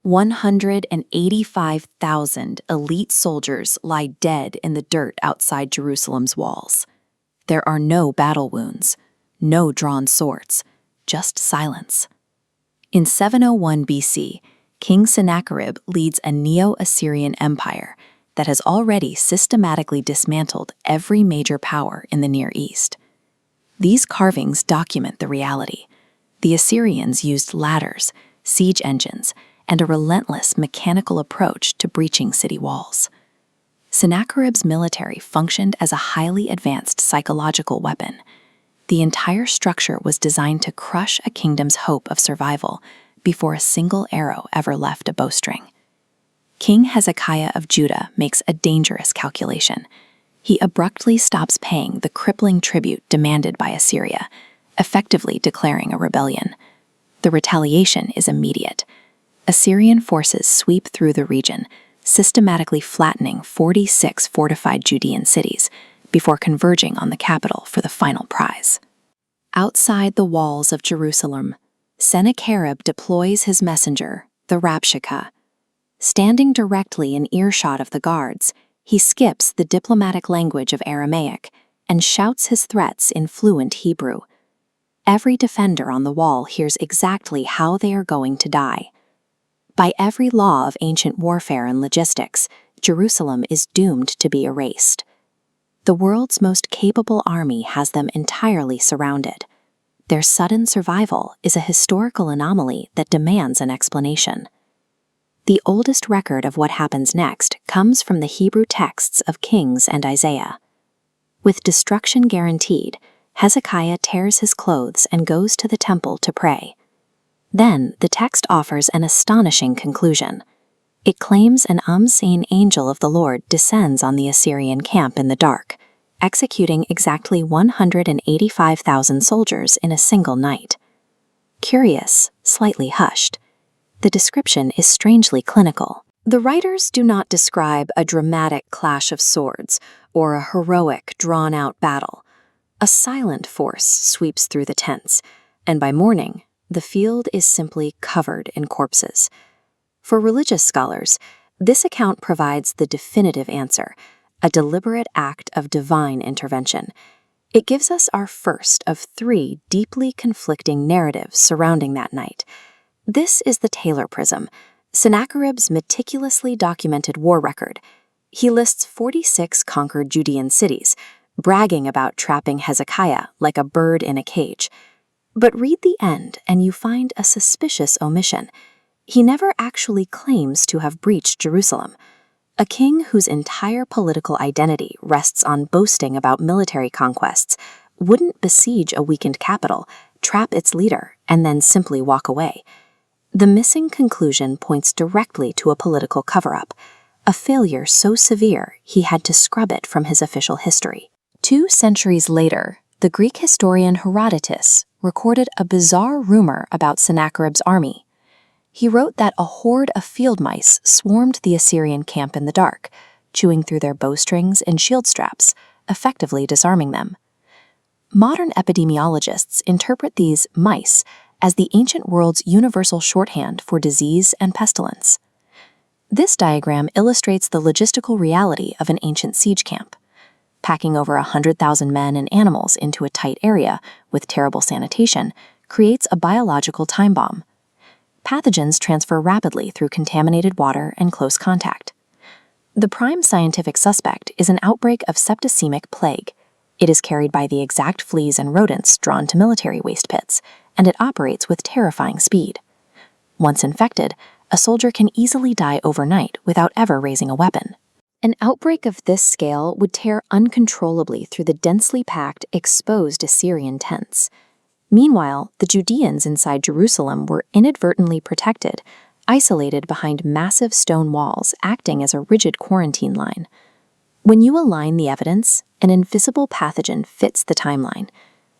185,000 elite soldiers lie dead in the dirt outside Jerusalem's walls. There are no battle wounds, no drawn swords, just silence. In 701 BC, King Sennacherib leads a Neo-Assyrian Empire that has already systematically dismantled every major power in the Near East. These carvings document the reality. The Assyrians used ladders, siege engines, and a relentless mechanical approach to breaching city walls. Sennacherib's military functioned as a highly advanced psychological weapon. The entire structure was designed to crush a kingdom's hope of survival before a single arrow ever left a bowstring. King Hezekiah of Judah makes a dangerous calculation. He abruptly stops paying the crippling tribute demanded by Assyria, effectively declaring a rebellion. The retaliation is immediate. Assyrian forces sweep through the region, systematically flattening 46 fortified Judean cities before converging on the capital for the final prize. Outside the walls of Jerusalem, Sennacherib deploys his messenger, the Rabshakeh. Standing directly in earshot of the guards, he skips the diplomatic language of Aramaic and shouts his threats in fluent Hebrew. Every defender on the wall hears exactly how they are going to die. By every law of ancient warfare and logistics, Jerusalem is doomed to be erased. The world's most capable army has them entirely surrounded. Their sudden survival is a historical anomaly that demands an explanation. The oldest record of what happens next comes from the Hebrew texts of Kings and Isaiah. With destruction guaranteed, Hezekiah tears his clothes and goes to the temple to pray. Then the text offers an astonishing conclusion. It claims an unseen angel of the Lord descends on the Assyrian camp in the dark, executing exactly 185,000 soldiers in a single night. Curious, slightly hushed. The description is strangely clinical. The writers do not describe a dramatic clash of swords or a heroic, drawn-out battle. A silent force sweeps through the tents, and by morning, the field is simply covered in corpses. For religious scholars, this account provides the definitive answer, a deliberate act of divine intervention. It gives us our first of three deeply conflicting narratives surrounding that night. This is the Taylor Prism, Sennacherib's meticulously documented war record. He lists 46 conquered Judean cities, bragging about trapping Hezekiah like a bird in a cage. But read the end and you find a suspicious omission. He never actually claims to have breached Jerusalem. A king whose entire political identity rests on boasting about military conquests wouldn't besiege a weakened capital, trap its leader, and then simply walk away. The missing conclusion points directly to a political cover-up, a failure so severe he had to scrub it from his official history. 2 centuries later, the Greek historian Herodotus recorded a bizarre rumor about Sennacherib's army. He wrote that a horde of field mice swarmed the Assyrian camp in the dark, chewing through their bowstrings and shield straps, effectively disarming them. Modern epidemiologists interpret these mice as the ancient world's universal shorthand for disease and pestilence. This diagram illustrates the logistical reality of an ancient siege camp. Packing over 100,000 men and animals into a tight area with terrible sanitation creates a biological time bomb. Pathogens transfer rapidly through contaminated water and close contact. The prime scientific suspect is an outbreak of septicemic plague. It is carried by the exact fleas and rodents drawn to military waste pits, and it operates with terrifying speed. Once infected, a soldier can easily die overnight without ever raising a weapon. An outbreak of this scale would tear uncontrollably through the densely packed, exposed Assyrian tents. Meanwhile, the Judeans inside Jerusalem were inadvertently protected, isolated behind massive stone walls acting as a rigid quarantine line. When you align the evidence, an invisible pathogen fits the timeline.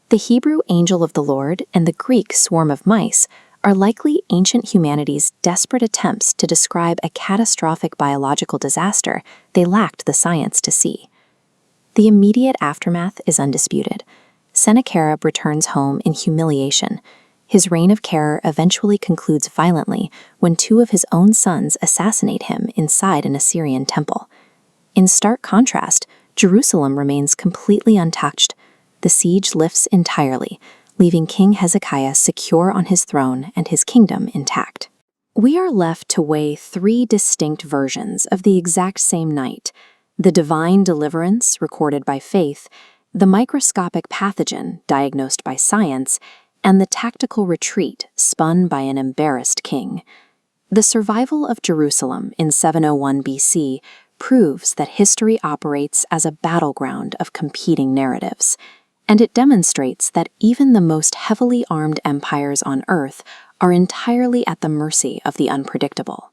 The Hebrew angel of the Lord and the Greek swarm of mice are likely ancient humanity's desperate attempts to describe a catastrophic biological disaster they lacked the science to see. The immediate aftermath is undisputed. Sennacherib returns home in humiliation. His reign of terror eventually concludes violently when two of his own sons assassinate him inside an Assyrian temple. In stark contrast, Jerusalem remains completely untouched. The siege lifts entirely, leaving King Hezekiah secure on his throne and his kingdom intact. We are left to weigh three distinct versions of the exact same night: the divine deliverance recorded by faith, the microscopic pathogen diagnosed by science, and the tactical retreat spun by an embarrassed king. The survival of Jerusalem in 701 BC proves that history operates as a battleground of competing narratives, and it demonstrates that even the most heavily armed empires on Earth are entirely at the mercy of the unpredictable.